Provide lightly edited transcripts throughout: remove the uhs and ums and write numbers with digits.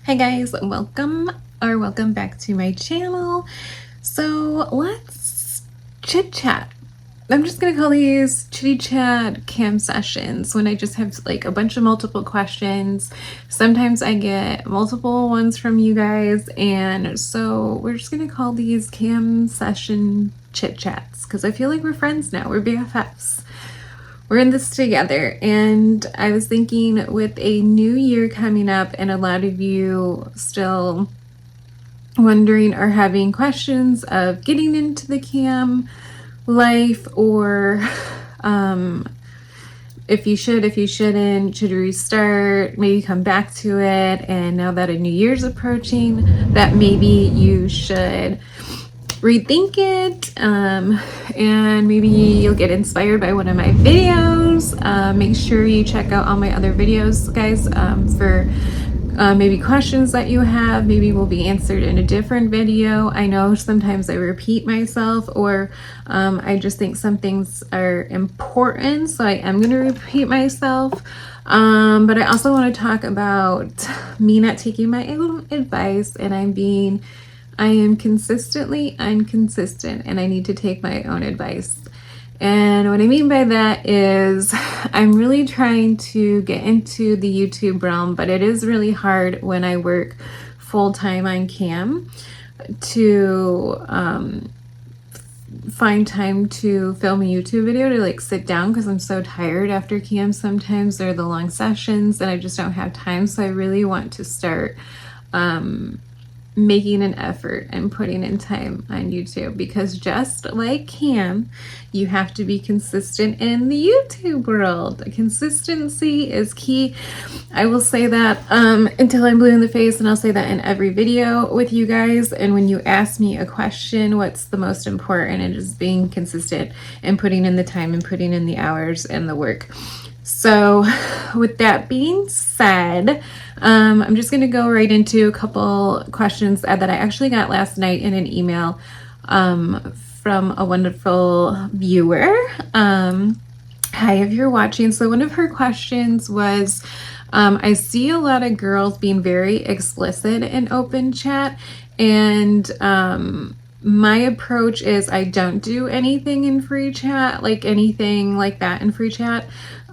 Hi guys, welcome back to my channel. So let's chit chat. I'm just gonna call these chitty chat cam sessions when I just have like a bunch of multiple questions. Sometimes I get multiple ones from you guys, and so we're just gonna call these cam session chit chats because I feel like we're friends now. We're BFFs. We're in this together. And I was thinking, with a new year coming up and a lot of you still wondering or having questions of getting into the cam life, or if you should, if you shouldn't, should restart, maybe come back to it. And now that a new year's approaching, that maybe you should rethink it, and maybe you'll get inspired by one of my videos. Make sure you check out all my other videos, guys, for maybe questions that you have maybe will be answered in a different video. I know sometimes I repeat myself, or I just think some things are important, so I am going to repeat myself. But I also want to talk about me not taking my own advice, and I am consistently inconsistent, and I need to take my own advice. And what I mean by that is I'm really trying to get into the YouTube realm, but it is really hard when I work full-time on cam to find time to film a YouTube video, to like sit down, because I'm so tired after cam. Sometimes they're the long sessions and I just don't have time. So I really want to start making an effort and putting in time on YouTube, because just like cam, you have to be consistent in the YouTube world. Consistency is key. I will say that until I'm blue in the face, and I'll say that in every video with you guys. And when you ask me a question, what's the most important, it is being consistent and putting in the time and putting in the hours and the work. So with that being said, I'm just going to go right into a couple questions that I actually got last night in an email from a wonderful viewer. Hi, if you're watching. So one of her questions was, I see a lot of girls being very explicit in open chat, and my approach is I don't do anything in free chat, like anything like that in free chat.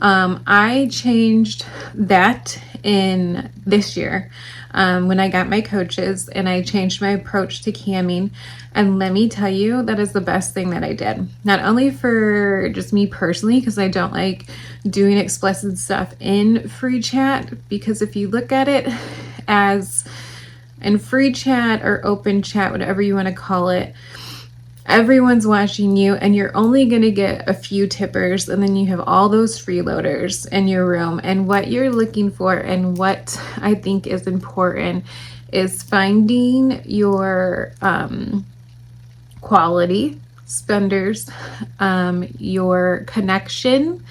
I changed that in this year when I got my coaches, and I changed my approach to camming. And let me tell you, that is the best thing that I did. Not only for just me personally, because I don't like doing explicit stuff in free chat, because if you look at it as in free chat or open chat, whatever you want to call it, everyone's watching you, and you're only going to get a few tippers, and then you have all those freeloaders in your room. And what you're looking for, and what I think is important, is finding your quality spenders, your connection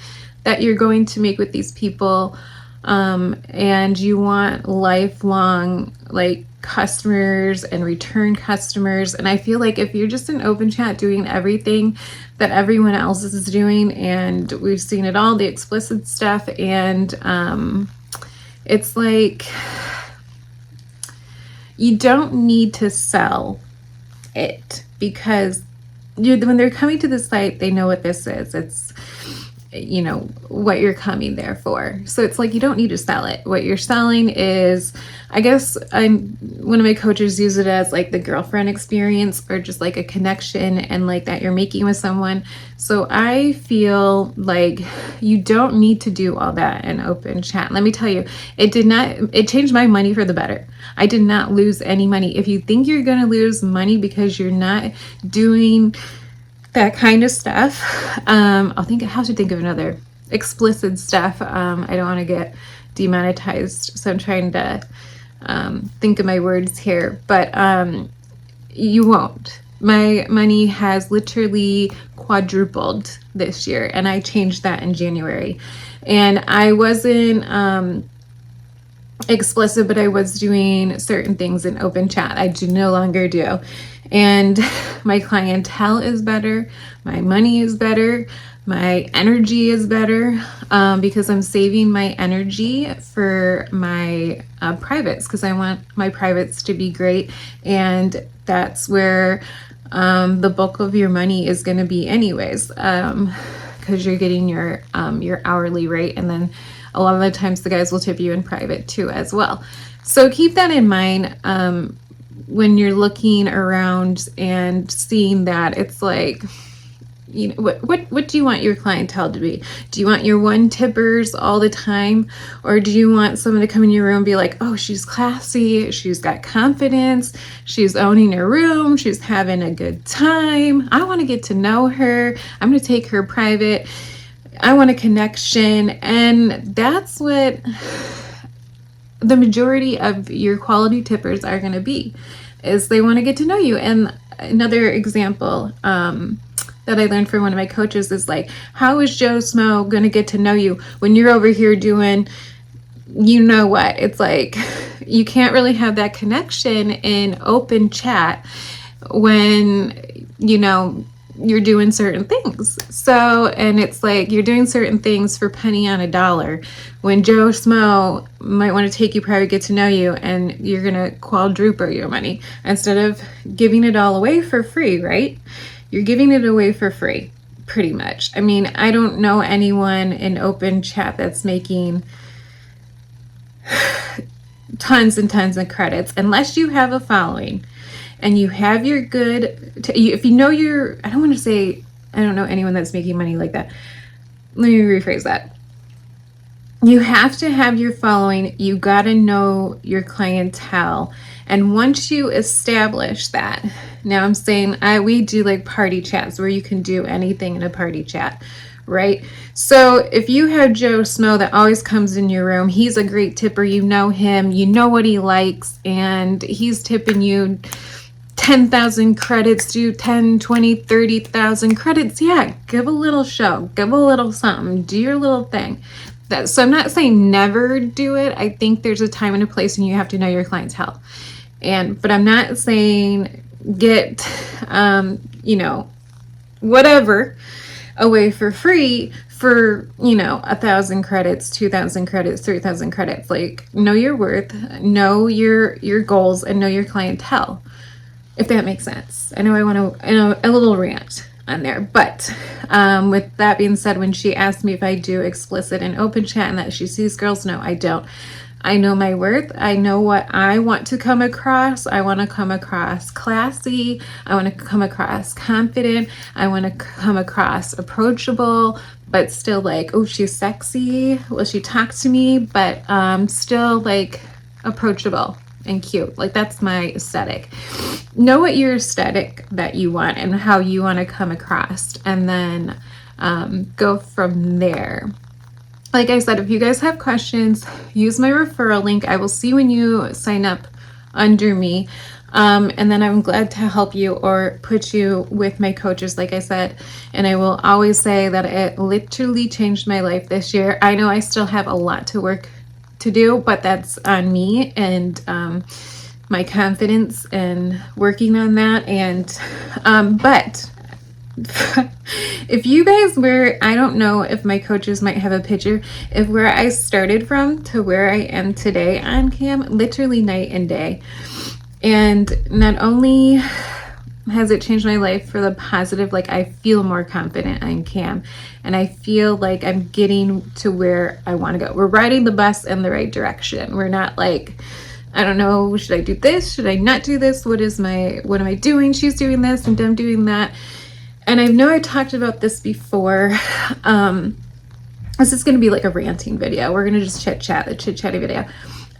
that you're going to make with these people, and you want lifelong like customers and return customers. And I feel like if you're just in open chat doing everything that everyone else is doing, and we've seen it all, the explicit stuff, and it's like you don't need to sell it, because when they're coming to the site, they know what this is. It's, you know, what you're coming there for. So it's like you don't need to sell it. What you're selling is, I guess one of my coaches use it as like the girlfriend experience, or just like a connection and like that you're making with someone. So I feel like you don't need to do all that in open chat. Let me tell you, it changed my money for the better. I did not lose any money. If you think you're going to lose money because you're not doing that kind of stuff, I'll have to think of another explicit stuff. I don't want to get demonetized, so I'm trying to think of my words here, but you won't. My money has literally quadrupled this year, and I changed that in January. And I wasn't explicit, but I was doing certain things in open chat I do no longer do. And my clientele is better, my money is better, My energy is better because I'm saving my energy for my privates, because I want my privates to be great, and that's where the bulk of your money is going to be anyways, because you're getting your hourly rate, and then a lot of the times the guys will tip you in private too as well. So keep that in mind when you're looking around and seeing that. It's like, you know, what do you want your clientele to be? Do you want your one tippers all the time, or do you want someone to come in your room and be like, oh, she's classy, she's got confidence, she's owning her room, she's having a good time, I want to get to know her, I'm going to take her private, I want a connection. And that's what the majority of your quality tippers are going to be, is they want to get to know you. And another example that I learned from one of my coaches is like, how is Joe Smo going to get to know you when you're over here doing, you know what? It's like, you can't really have that connection in open chat when, you know, you're doing certain things. So, and it's like, you're doing certain things for penny on a dollar when Joe Smo might want to take you private, get to know you, and you're going to quadruple your money instead of giving it all away for free, right? You're giving it away for free, pretty much. I mean, I don't know anyone in open chat that's making tons and tons of credits unless you have a following and you have your good, if you know your, I don't want to say, I don't know anyone that's making money like that. Let me rephrase that. You have to have your following. You got to know your clientele. And once you establish that, now I'm saying we do like party chats where you can do anything in a party chat, right? So if you have Joe Smo that always comes in your room, he's a great tipper, you know him, you know what he likes, and he's tipping you 10,000 credits, do 10, 20, 30,000 credits. Yeah, give a little show, give a little something, do your little thing. So I'm not saying never do it. I think there's a time and a place, and you have to know your clientele. But I'm not saying get, you know, whatever away for free for, you know, 1,000 credits, 2,000 credits, 3,000 credits. Like, know your worth, know your goals, and know your clientele, if that makes sense. I know I want to, a little rant on there, but with that being said, when she asked me if I do explicit and open chat and that she sees girls, no, I don't. I know my worth. I know what I want to come across. I want to come across classy. I want to come across confident. I want to come across approachable, but still like, oh, she's sexy. Will she talk to me? But still like approachable and cute. Like, that's my aesthetic. Know what your aesthetic that you want and how you want to come across, and then go from there. Like I said, if you guys have questions, use my referral link. I will see when you sign up under me. And then I'm glad to help you or put you with my coaches, like I said. And I will always say that it literally changed my life this year. I know I still have a lot to work to do, but that's on me and my confidence and working on that. And but if you guys were, I don't know if my coaches might have a picture of where I started from to where I am today on cam, literally night and day. And not only has it changed my life for the positive, like I feel more confident on cam, and I feel like I'm getting to where I want to go. We're riding the bus in the right direction. We're not like, I don't know, should I do this? Should I not do this? What am I doing? She's doing this and I'm doing that. And I know I talked about this before. This is going to be like a ranting video. We're going to just the chit-chatty video.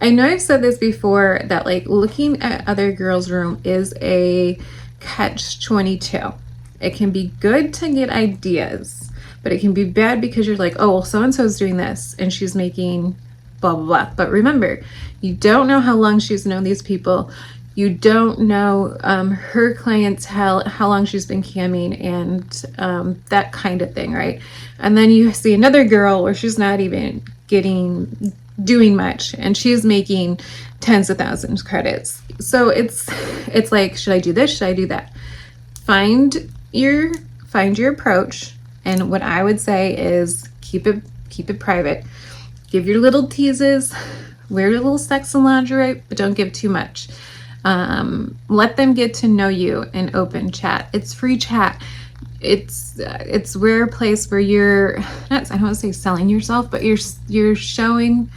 I know I've said this before, that like looking at other girls' room is a catch-22. It can be good to get ideas, but it can be bad because you're like, oh, well, so-and-so's doing this and she's making blah, blah, blah. But remember, you don't know how long she's known these people. You don't know her clientele, how long she's been camming, and that kind of thing, right? And then you see another girl where she's not even doing much, and she's making tens of thousands credits. So it's like, should I do this? Should I do that? Find your approach, And what I would say is keep it private. Give your little teases, wear your little sexy lingerie, but don't give too much. Let them get to know you in open chat. It's free chat. It's where a place where you're not, I don't want to say selling yourself, but you're showing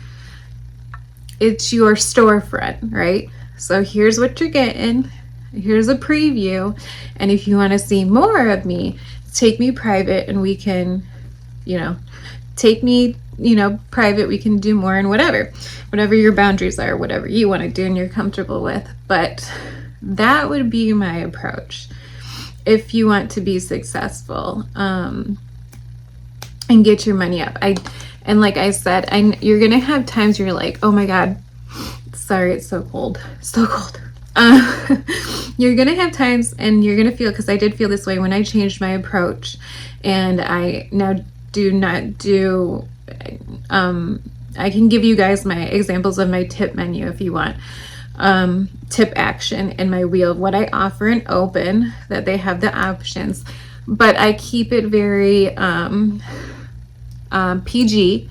it's your storefront, right? So here's what you're getting. Here's a preview. And if you want to see more of me, take me private and we can, take me, private, we can do more and whatever your boundaries are, whatever you want to do and you're comfortable with. But that would be my approach if you want to be successful, and get your money up. And like I said, you're going to have times where you're like, oh my God, sorry, it's so cold. So cold. You're going to have times and you're going to feel, because I did feel this way when I changed my approach, and I now do not do, I can give you guys my examples of my tip menu if you want. Tip action in my wheel, what I offer and open, that they have the options, but I keep it very PG.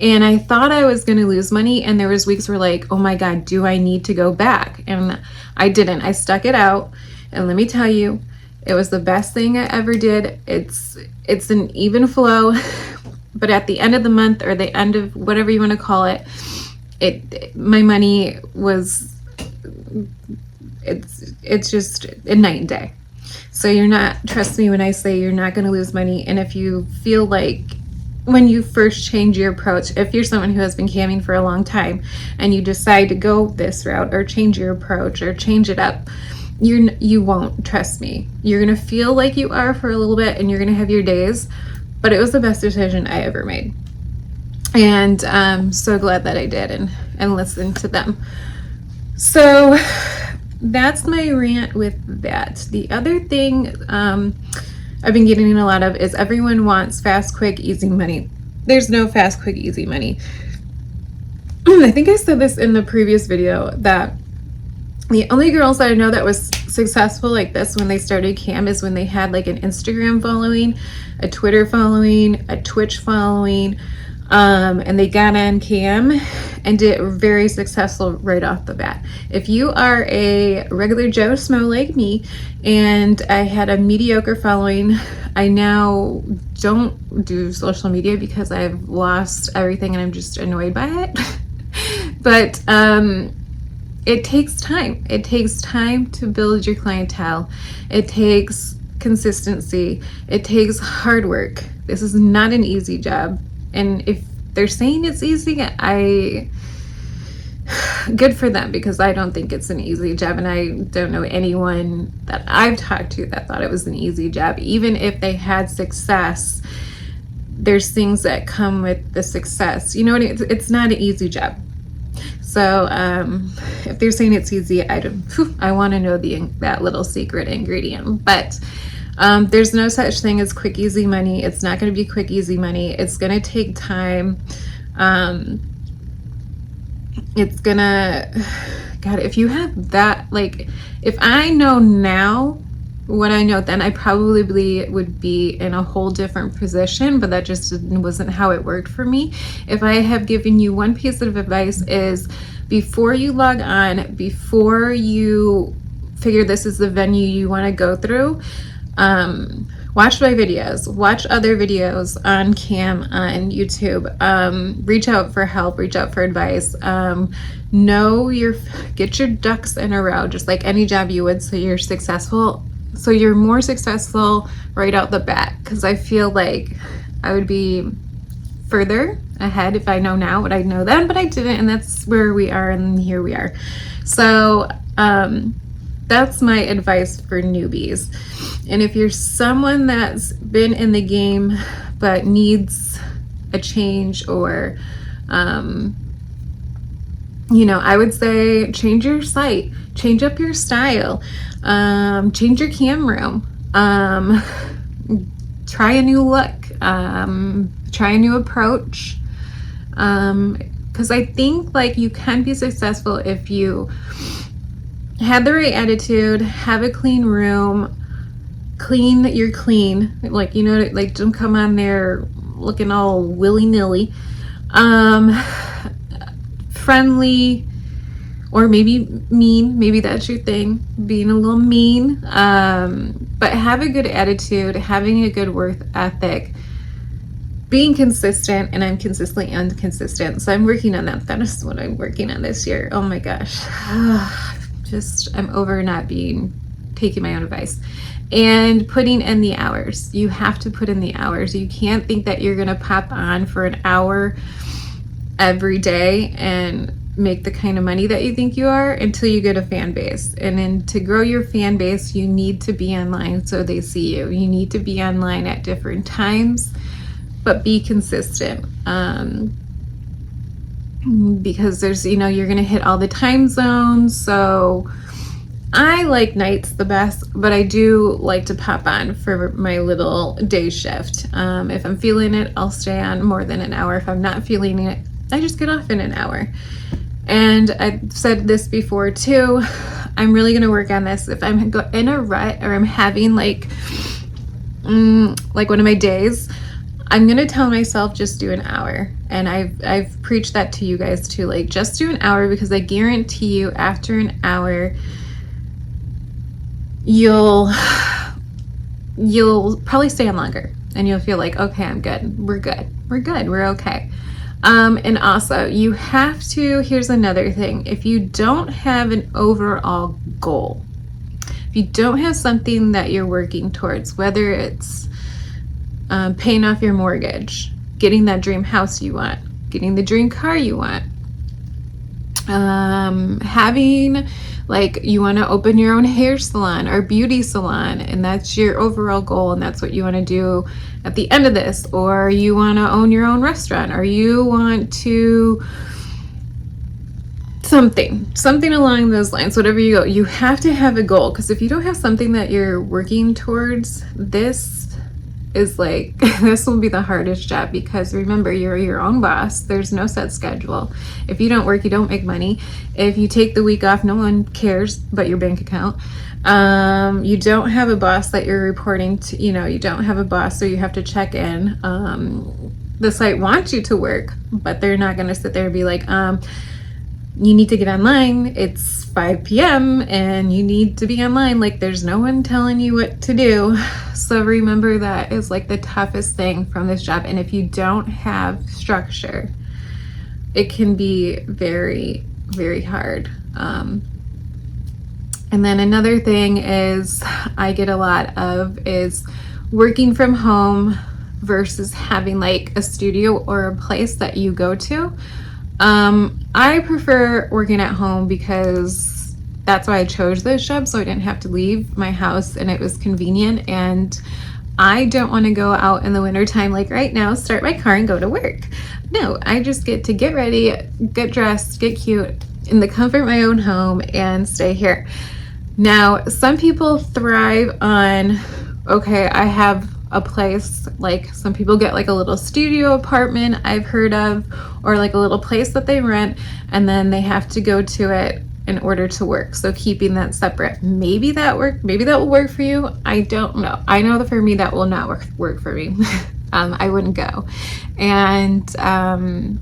And I thought I was going to lose money, and there was weeks where like, oh my God, do I need to go back? And I didn't. I stuck it out, and let me tell you, it was the best thing I ever did. It's an even flow, but at the end of the month, or the end of whatever you want to call it, my money was, it's just a night and day. So you're not, trust me when I say you're not going to lose money. And if you feel like when you first change your approach, if you're someone who has been camming for a long time and you decide to go this route or change your approach or change it up, you won't, trust me. You're going to feel like you are for a little bit, and you're going to have your days, but it was the best decision I ever made. And I'm so glad that I did and listened to them. So that's my rant with that. The other thing I've been getting a lot of is everyone wants fast, quick, easy money. There's no fast, quick, easy money. I think I said this in the previous video, that the only girls that I know that was successful like this when they started cam is when they had like an Instagram following, a Twitter following, a Twitch following, and they got on cam and did very successful right off the bat. If you are a regular Joe Schmo like me, and I had a mediocre following, I now don't do social media because I've lost everything and I'm just annoyed by it. But it takes time. It takes time to build your clientele. It takes consistency. It takes hard work. This is not an easy job. And if they're saying it's easy, good for them, because I don't think it's an easy job, and I don't know anyone that I've talked to that thought it was an easy job. Even if they had success, there's things that come with the success. You know what I mean? It's not an easy job. So if they're saying it's easy, I want to know that little secret ingredient. But there's no such thing as quick, easy money. It's not going to be quick, easy money. It's going to take time. It's going to, God, if you have that, like, if I know now what I know, then I probably would be in a whole different position, but that just wasn't how it worked for me. If I have given you one piece of advice, is before you log on, before you figure this is the venue you want to go through, watch my videos, watch other videos on cam on YouTube, reach out for help, reach out for advice, get your ducks in a row, just like any job you would, so you're successful. So you're more successful right out the bat, because I feel like I would be further ahead if I know now what I know then, but I didn't, and that's where we are, and here we are. So that's my advice for newbies. And if you're someone that's been in the game but needs a change, or I would say change your site, change up your style, change your cam room, try a new look, try a new approach, because I think like you can be successful if you have the right attitude, have a clean room, clean your clean, like, you know, like don't come on there looking all willy-nilly. Friendly, or maybe mean, maybe that's your thing, being a little mean, but have a good attitude, having a good work ethic, being consistent. And I'm consistently inconsistent, so I'm working on that. That is what I'm working on this year. Oh my gosh. Just, I'm over not taking my own advice. And putting in the hours. You have to put in the hours. You can't think that you're gonna pop on for an hour every day and make the kind of money that you think you are until you get a fan base. And then to grow your fan base, you need to be online so they see you. You need to be online at different times, but be consistent. Because there's, you know, you're gonna hit all the time zones. So I like nights the best, but I do like to pop on for my little day shift. If I'm feeling it, I'll stay on more than an hour. If I'm not feeling it, I just get off in an hour. And I've said this before too, I'm really gonna work on this. If I'm in a rut, or I'm having like one of my days, I'm gonna tell myself just do an hour. And I've preached that to you guys too, like just do an hour, because I guarantee you after an hour you'll probably stay on longer, and you'll feel like, okay, I'm good, we're okay. And also you have to, here's another thing, if you don't have an overall goal, if you don't have something that you're working towards, whether it's paying off your mortgage, getting that dream house you want, getting the dream car you want, having, like, you want to open your own hair salon or beauty salon, and that's your overall goal, and that's what you want to do at the end of this, or you want to own your own restaurant, or you want to something along those lines, whatever you go, you have to have a goal. Because if you don't have something that you're working towards, this is like, this will be the hardest job, because remember, you're your own boss. There's no set schedule. If you don't work, you don't make money. If you take the week off, no one cares but your bank account. You don't have a boss that you're reporting to, you know, you don't have a boss, so you have to check in. The site wants you to work, but they're not going to sit there and be like, you need to get online, it's 5 p.m. and you need to be online. Like, there's no one telling you what to do. So remember, that is like the toughest thing from this job. And if you don't have structure, it can be very, very hard. And then another thing is, I get a lot of, is working from home versus having like a studio or a place that you go to. I prefer working at home, because that's why I chose this job, so I didn't have to leave my house, and it was convenient. And I don't want to go out in the wintertime, like right now, start my car and go to work. No, I just get to get ready, get dressed, get cute in the comfort of my own home, and stay here. Now, some people thrive on, okay, I have a place, like some people get like a little studio apartment I've heard of, or like a little place that they rent, and then they have to go to it in order to work. So keeping that separate, maybe that will work for you. I don't know. I know that for me, that will not work for me. I wouldn't go. And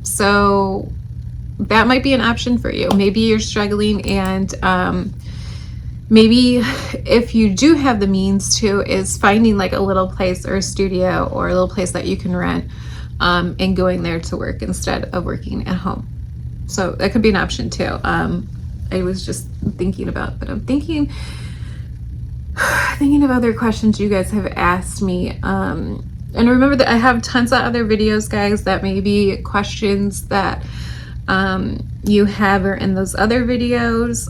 so that might be an option for you. Maybe you're struggling, and maybe if you do have the means to, is finding like a little place or a studio or a little place that you can rent, and going there to work instead of working at home. So that could be an option too. I was just thinking about, but I'm thinking of other questions you guys have asked me. And remember that I have tons of other videos, guys, that may be questions that you have are in those other videos.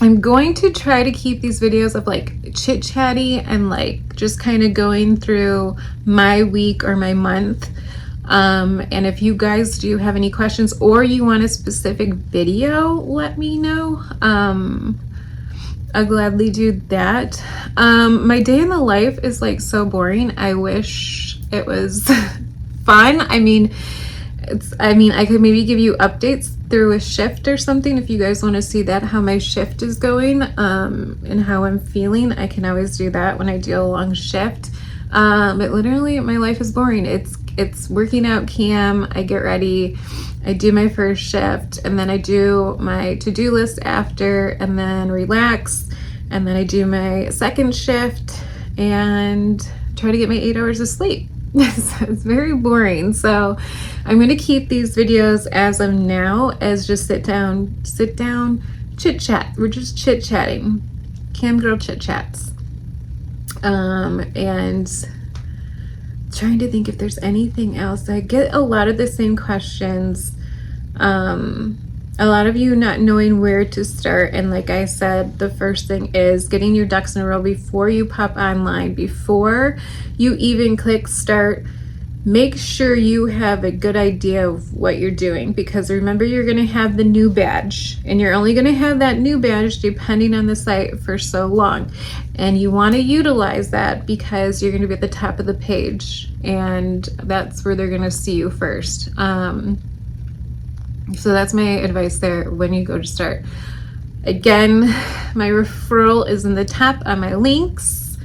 I'm going to try to keep these videos of like chit-chatty and like just kind of going through my week or my month. And if you guys do have any questions, or you want a specific video, let me know. I'll gladly do that. My day in the life is like so boring. I wish it was fun. I mean, I mean, I could maybe give you updates through a shift or something if you guys want to see that, how my shift is going, and how I'm feeling. I can always do that when I do a long shift. But literally my life is boring. It's working out cam, I get ready, I do my first shift, and then I do my to-do list after, and then relax, and then I do my second shift and try to get my 8 hours of sleep. It's very boring. So I'm going to keep these videos as of now as just sit down, chit chat. We're just chit chatting, cam girl chit chats. And trying to think if there's anything else. I get a lot of the same questions. A lot of you not knowing where to start. And like I said, the first thing is getting your ducks in a row before you pop online, before you even click start. Make sure you have a good idea of what you're doing, because remember, you're going to have the new badge, and you're only going to have that new badge depending on the site for so long. And you want to utilize that because you're going to be at the top of the page, and that's where they're going to see you first. So that's my advice there when you go to start. Again, my referral is in the top on my links.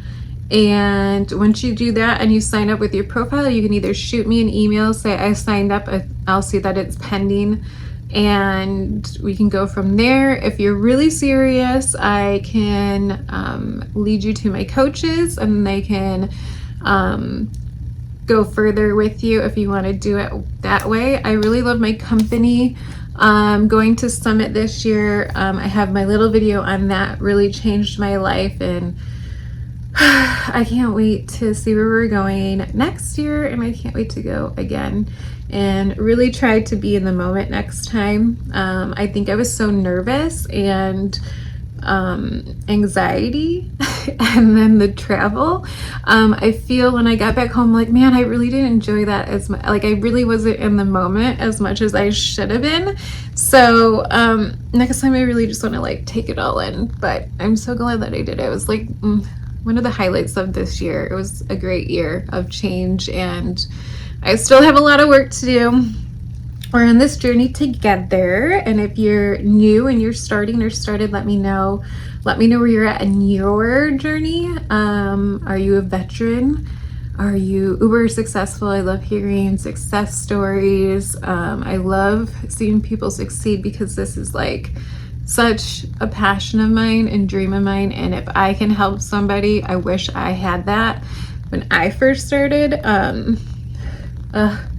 And once you do that and you sign up with your profile, you can either shoot me an email, say I signed up, I'll see that it's pending, and we can go from there. If you're really serious, I can lead you to my coaches, and they can go further with you if you want to do it that way. I really love my company. Going to Summit this year, I have my little video on that, really changed my life, and I can't wait to see where we're going next year, and I can't wait to go again and really try to be in the moment next time. I think I was so nervous and anxiety and then the travel. I feel when I got back home, like, man, I really didn't enjoy that as much. Like, I really wasn't in the moment as much as I should have been. So next time I really just want to like take it all in. But I'm so glad that I did it. It was like one of the highlights of this year. It was a great year of change, and I still have a lot of work to do. We're on this journey together, and if you're new and you're starting or started, let me know where you're at in your journey. Are you a veteran? Are you uber successful? I love hearing success stories. I love seeing people succeed, because this is like such a passion of mine and dream of mine, and if I can help somebody, I wish I had that when I first started.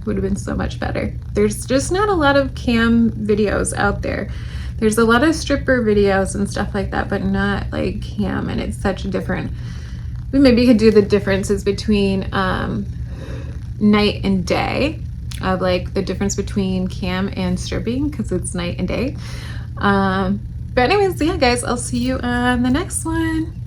Would have been so much better. There's just not a lot of cam videos out there. There's a lot of stripper videos and stuff like that, but not like cam, and it's such a different. We maybe could do the differences between night and day, of like the difference between cam and stripping, because it's night and day. But anyways, yeah guys, I'll see you on the next one.